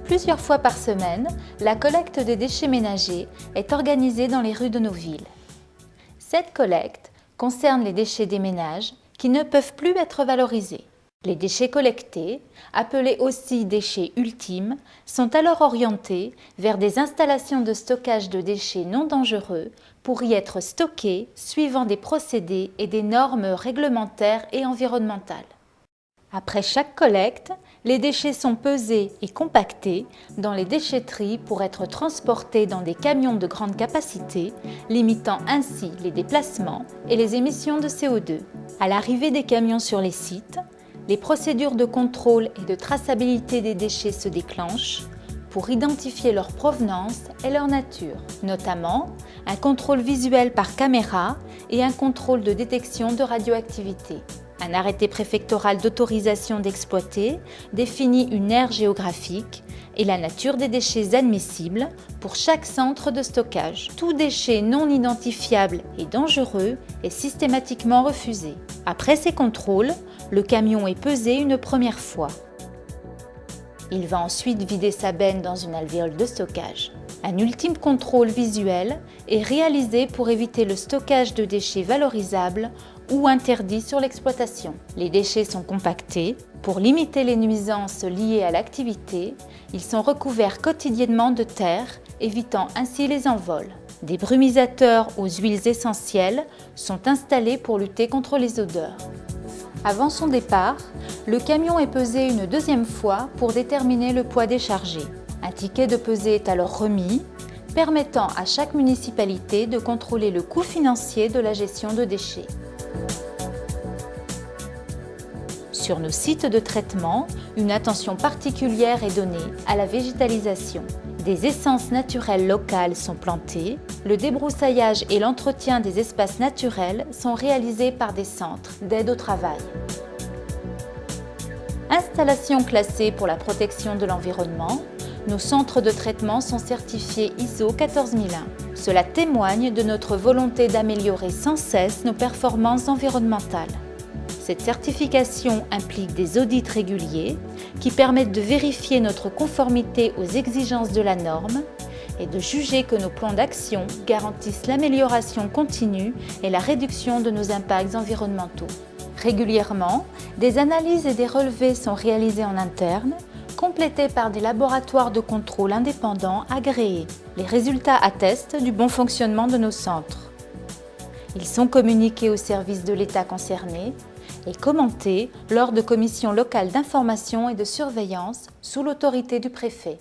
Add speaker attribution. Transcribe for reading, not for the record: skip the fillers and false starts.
Speaker 1: Plusieurs fois par semaine, la collecte des déchets ménagers est organisée dans les rues de nos villes. Cette collecte concerne les déchets des ménages qui ne peuvent plus être valorisés. Les déchets collectés, appelés aussi déchets ultimes, sont alors orientés vers des installations de stockage de déchets non dangereux pour y être stockés suivant des procédés et des normes réglementaires et environnementales. Après chaque collecte, les déchets sont pesés et compactés dans les déchetteries pour être transportés dans des camions de grande capacité, limitant ainsi les déplacements et les émissions de CO2. À l'arrivée des camions sur les sites, les procédures de contrôle et de traçabilité des déchets se déclenchent pour identifier leur provenance et leur nature, notamment un contrôle visuel par caméra et un contrôle de détection de radioactivité. Un arrêté préfectoral d'autorisation d'exploiter définit une aire géographique et la nature des déchets admissibles pour chaque centre de stockage. Tout déchet non identifiable et dangereux est systématiquement refusé. Après ces contrôles, le camion est pesé une première fois. Il va ensuite vider sa benne dans une alvéole de stockage. Un ultime contrôle visuel est réalisé pour éviter le stockage de déchets valorisables ou interdits sur l'exploitation. Les déchets sont compactés. Pour limiter les nuisances liées à l'activité, ils sont recouverts quotidiennement de terre, évitant ainsi les envols. Des brumisateurs aux huiles essentielles sont installés pour lutter contre les odeurs. Avant son départ, le camion est pesé une deuxième fois pour déterminer le poids déchargé. Un ticket de pesée est alors remis, permettant à chaque municipalité de contrôler le coût financier de la gestion de déchets. Sur nos sites de traitement, une attention particulière est donnée à la végétalisation. Des essences naturelles locales sont plantées, le débroussaillage et l'entretien des espaces naturels sont réalisés par des centres d'aide au travail. Installations classées pour la protection de l'environnement, nos centres de traitement sont certifiés ISO 14001. Cela témoigne de notre volonté d'améliorer sans cesse nos performances environnementales. Cette certification implique des audits réguliers qui permettent de vérifier notre conformité aux exigences de la norme et de juger que nos plans d'action garantissent l'amélioration continue et la réduction de nos impacts environnementaux. Régulièrement, des analyses et des relevés sont réalisés en interne, complétés par des laboratoires de contrôle indépendants agréés. Les résultats attestent du bon fonctionnement de nos centres. Ils sont communiqués aux services de l'État concernés et commentés lors de commissions locales d'information et de surveillance sous l'autorité du préfet.